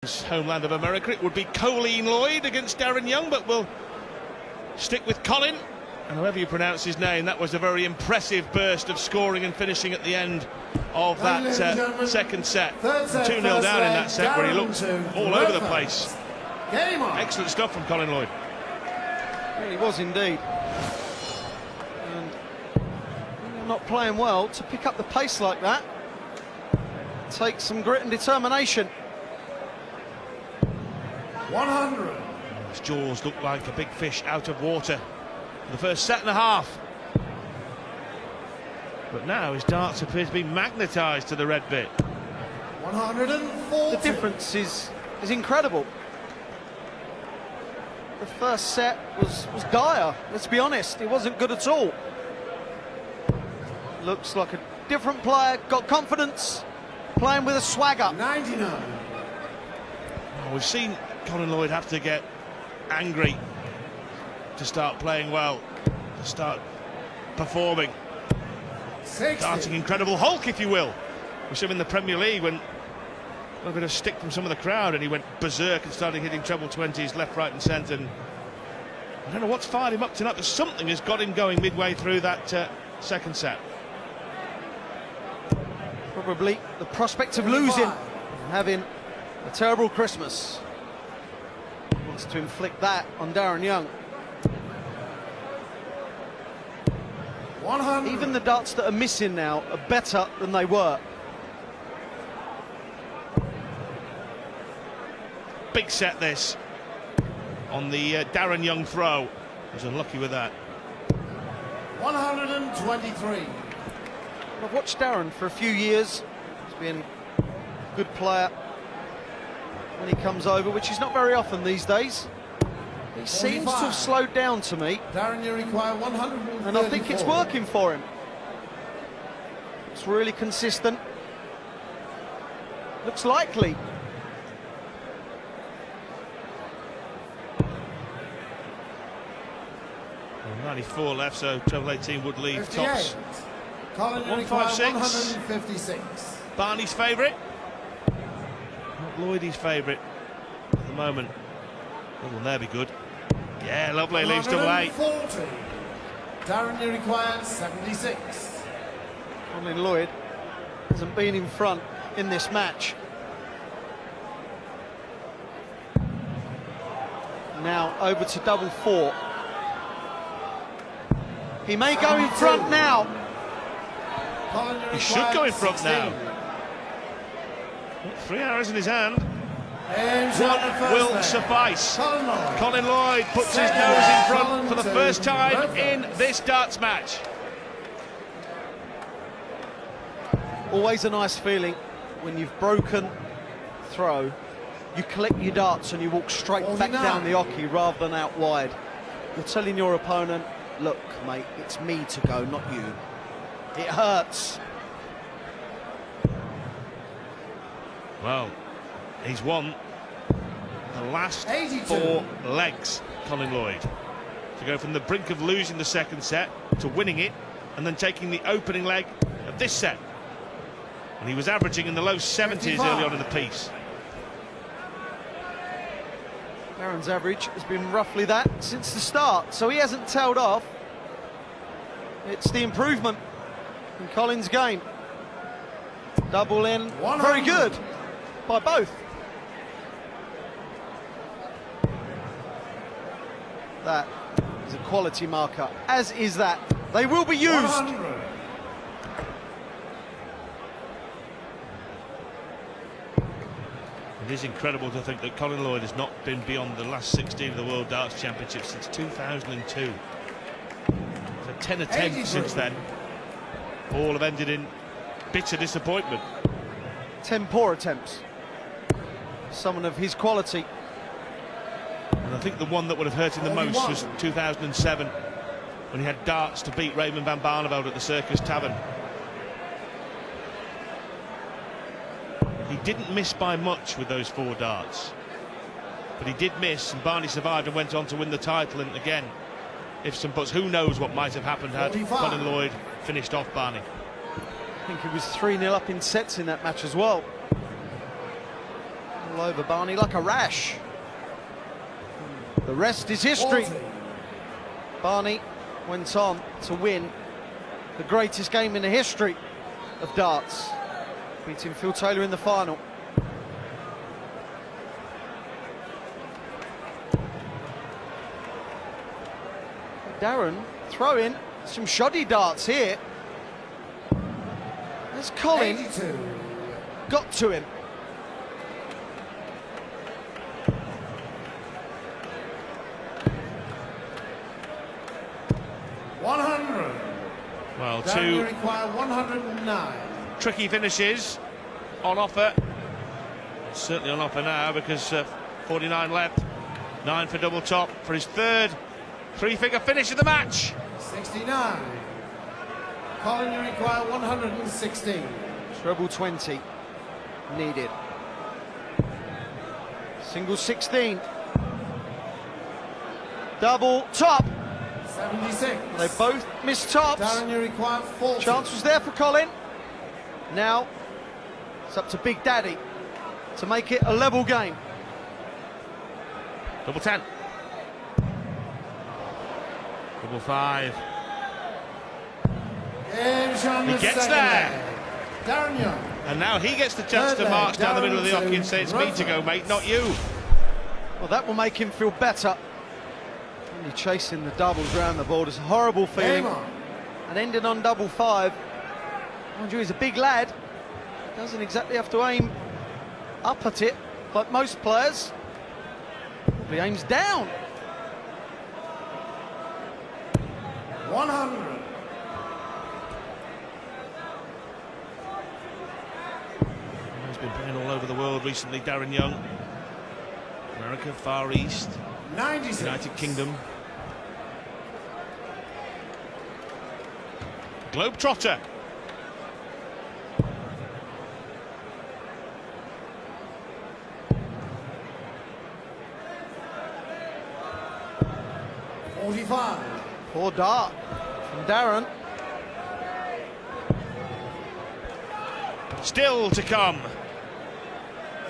Homeland of America, it would be Colin Lloyd against Darin Young, but we'll stick with Colin. And however you pronounce his name, that was a very impressive burst of scoring and finishing at the end of that second set. 2-0 down in that set, where he looked all over the place. Excellent stuff from Colin Lloyd. Really was indeed. And you're not playing well to pick up the pace like that. Take some grit and determination. 100. His jaws look like a big fish out of water for the first set and a half. But now his darts appear to be magnetised to the red bit. 140. The difference is incredible. The first set was dire, let's be honest. It wasn't good at all. Looks like a different player, got confidence, playing with a swagger. 99. Well, we've seen Colin Lloyd have to get angry to start playing well, to start performing. 60. Darting incredible Hulk, if you will. We saw him in the Premier League when a bit of stick from some of the crowd and he went berserk and started hitting treble 20s left, right and centre. And I don't know what's fired him up tonight, but something has got him going midway through that second set. Probably the prospect of losing and having a terrible Christmas. Wants to inflict that on Darin Young. 100. Even the darts that are missing now are better than they were. Big set this on the Darin Young throw. He was unlucky with that. 123. I've watched Darin for a few years. He's been a good player when he comes over, which is not very often these days. He seems to have slowed down to me. Darin, you require 134. And I think it's working for him. It's really consistent. Looks likely. Well, 94 left, so treble 18 would leave 58. tops. Colin, you require 156. 156. Barney's favourite. Not Lloyd's favourite at the moment. Oh, will there be good? Yeah, lovely, leaves double 8. 140. Darin, you require 76. Colin Lloyd hasn't been in front in this match. Now over to double 4. He may go in front now. Colin, you He should require go in front 16. now. 3 arrows in his hand. And One will suffice. Colin Lloyd. Colin Lloyd puts his nose in front for the first time in this darts match. Always a nice feeling when you've broken throw, you collect your darts and you walk straight back 49. down the hockey rather than out wide. You're telling your opponent, look mate, it's me to go, not you. It hurts. Well, he's won the last 82. 4 legs, Colin Lloyd. To go from the brink of losing the second set to winning it and then taking the opening leg of this set. And he was averaging in the low 70s 55. early on in the piece. Darin's average has been roughly that since the start, so he hasn't tailed off. It's the improvement in Colin's game. Double in, 100. very good by both. That is a quality marker, as is that. They will be used. 100. It is incredible to think that Colin Lloyd has not been beyond the last 16 of the World Darts Championship since 2002. So 10 attempts 83. since then. All have ended in bitter disappointment. 10 poor attempts. Someone of his quality. And I think the one that would have hurt him the most was 2007, when he had darts to beat Raymond van Barneveld at the Circus Tavern. He didn't miss by much with those 4 darts, but he did miss, and Barney survived and went on to win the title. And again, ifs and buts, who knows what might have happened had 45. Colin Lloyd finished off Barney. I think he was 3-0 up in sets in that match as well. All over Barney like a rash. The rest is history. 40. Barney went on to win the greatest game in the history of darts, beating Phil Taylor in the final. Darin throwing some shoddy darts here. As Colin 82. got to him. Well, Darin, two you require 109. tricky finishes on offer. Certainly on offer now because 49 left. 9 for double top for his third three-figure finish of the match. 69. Colin, you require 116. Treble 20 needed. Single 16. Double top. 76. They both missed tops. Darin, you require 40. Chance was there for Colin. Now it's up to Big Daddy to make it a level game. Double 10. Double 5. He gets there. Darin Young. And now he gets the chance to Third march leg, down the middle of the Darin hockey and say, it's me to go, mate, not you. Well, that will make him feel better. Only chasing the doubles round the board is a horrible feeling. Game on. And ending on double 5. Mind you, he's a big lad. Doesn't exactly have to aim up at it like most players. He aims down. 100. He's been playing all over the world recently, Darin Young. America, Far East, 96. United Kingdom. Globetrotter. Poor dart from Darin. Still to come.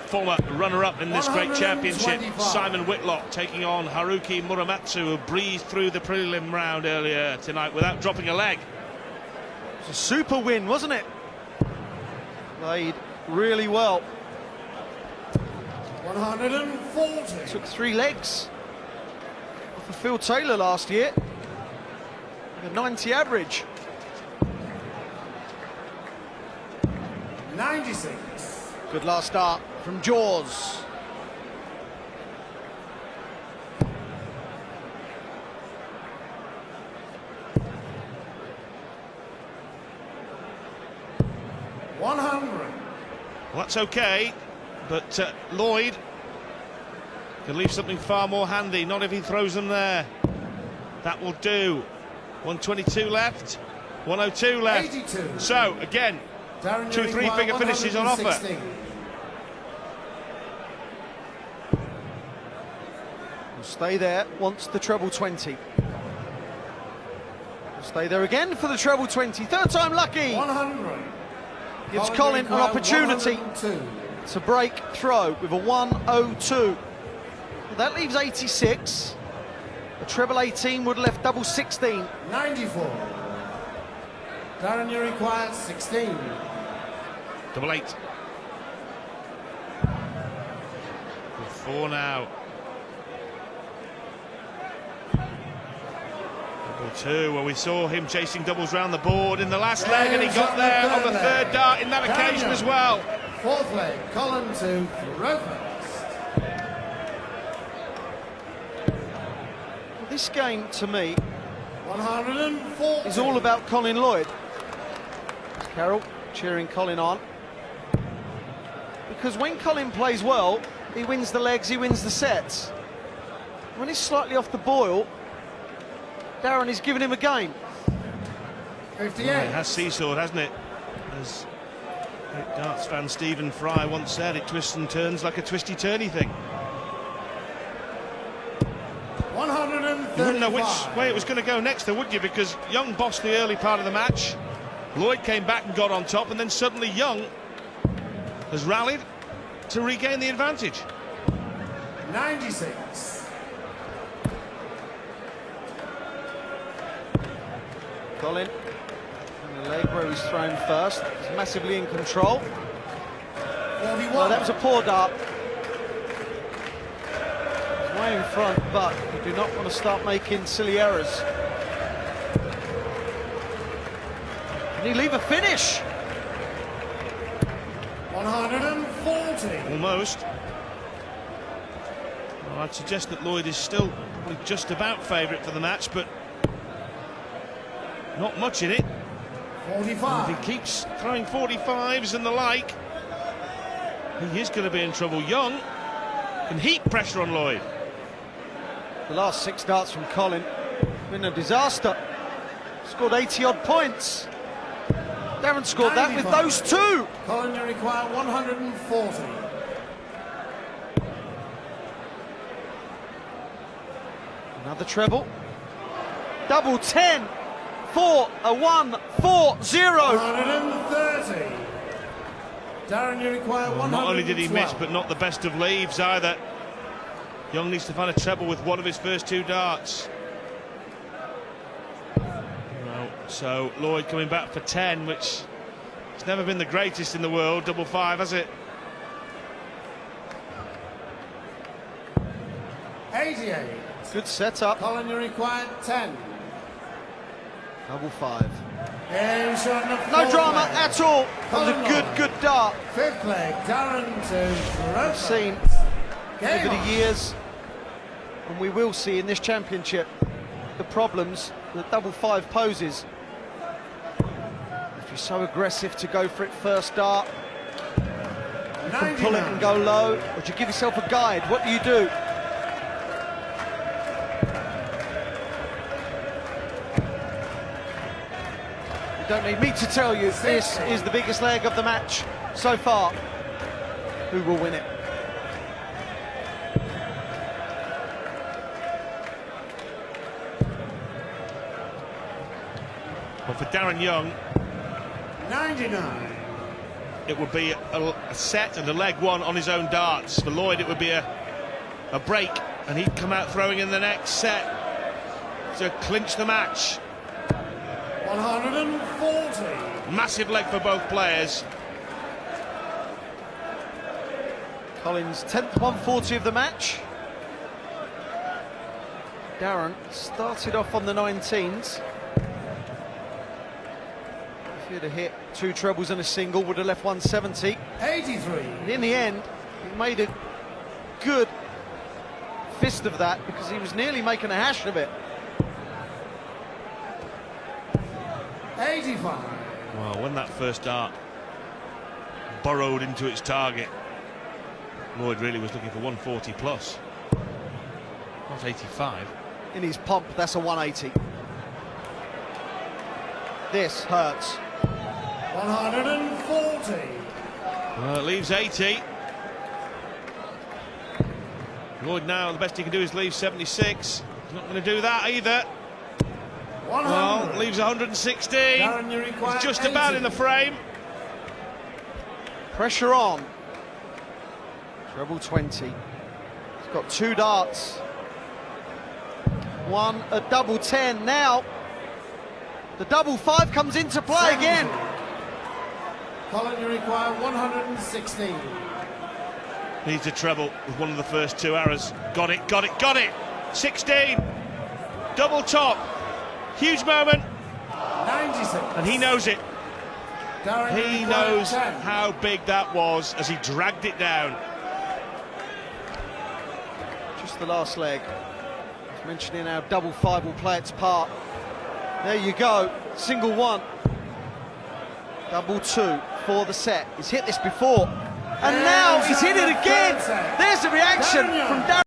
Former runner-up in this great championship, 125. Simon Whitlock, taking on Haruki Muramatsu, who breezed through the prelim round earlier tonight without dropping a leg. It was a super win, wasn't it? Played really well. 140. Took 3 legs off of Phil Taylor last year. A 90 average. 96. Good last start from Jaws. Well, that's okay, but Lloyd can leave something far more handy, not if he throws them there. That will do. 122 left, 102 left. 82. So, again, Darin, you 2 require three-figure finishes on offer. 116. Will stay there once the treble 20. Will stay there again for the treble 20. Third time lucky. 100. Gives you Colin an require opportunity 102. to break throw with a 102. Well, that leaves 86. The treble 18 would have left double 16. 94. Darin, you require 16. Double 8. With 4 now. Double 2, well, we saw him chasing doubles round the board in the last leg, and he got there on the third dart in that occasion as well. Fourth leg, Colin to Rover. Well, this game, to me, 140. is all about Colin Lloyd. Carroll cheering Colin on. Because when Colin plays well, he wins the legs, he wins the sets. When he's slightly off the boil, Darin is giving him a game. 58. Well, it has seesawed, hasn't it? As great darts fan Stephen Fry once said, it twists and turns like a twisty-turny thing. 135. You wouldn't know which way it was going to go next, though, would you? Because Young bossed the early part of the match. Lloyd came back and got on top, and then suddenly Young has rallied, to regain the advantage. 96. Colin, in the leg where he's thrown first, he's massively in control. 41. Well, that was a poor dart. He's way in front, but you do not want to start making silly errors. Can he leave a finish? 140. Almost. Well, I'd suggest that Lloyd is still just about favourite for the match, but not much in it. 45. If he keeps throwing 45s and the like, he is going to be in trouble. Young can heap pressure on Lloyd. The last 6 darts from Colin been a disaster. Scored 80-odd points. Darin scored that with 95. those 2. Colin, you require 140. Another treble. Double 10 for a 140. 130. Darin, you require 112. Not only did he miss, but not the best of leaves either. Young needs to find a treble with one of his first 2 darts. Well, so Lloyd coming back for 10, which has never been the greatest in the world. Double 5, has it? 88. Good setup. Colin, you require 10. Double 5. Game shot in the No fourth drama leg. at all. That was a good dart. 5th leg, Darin to I've seen Game over on. the years, and we will see in this championship, the problems that double 5 poses. If you're so aggressive to go for it first dart, you can pull it and go low, or do you give yourself a guide? What do you do? You don't need me to tell you, this is the biggest leg of the match so far. Who will win it? Well, for Darin Young, 99. it would be a set and a leg 1 on his own darts. For Lloyd, it would be a break, and he'd come out throwing in the next set to clinch the match. 140. Massive leg for both players. Colin's 10th 140 of the match. Darin started off on the 19s. If he'd have hit 2 trebles and a single, would have left 170. 83. And in the end, he made a good fist of that because he was nearly making a hash of it. 85. Well, when that first dart burrowed into its target, Lloyd really was looking for 140 plus, not 85. In his pomp, that's a 180. This hurts. 140. Well, it leaves 80. Lloyd now, the best he can do is leave 76. He's not going to do that either. 100. Well, leaves 116. Darin, you require He's just 80. about in the frame. Pressure on. Treble 20. He's got 2 darts. 1 a double 10. Now, the double 5 comes into play 70. again. Colin, you require 116. Needs a treble with one of the first 2 arrows. Got it, got it, got it. 16. Double top. Huge moment. 96. And he knows it. Darin, you He require knows 10. how big that was as he dragged it down. Just the last leg. Just mentioning how double 5 will play its part. There you go. Single 1. Double 2 for the set. He's hit this before. And now he's hit it again. There's the reaction from Darin.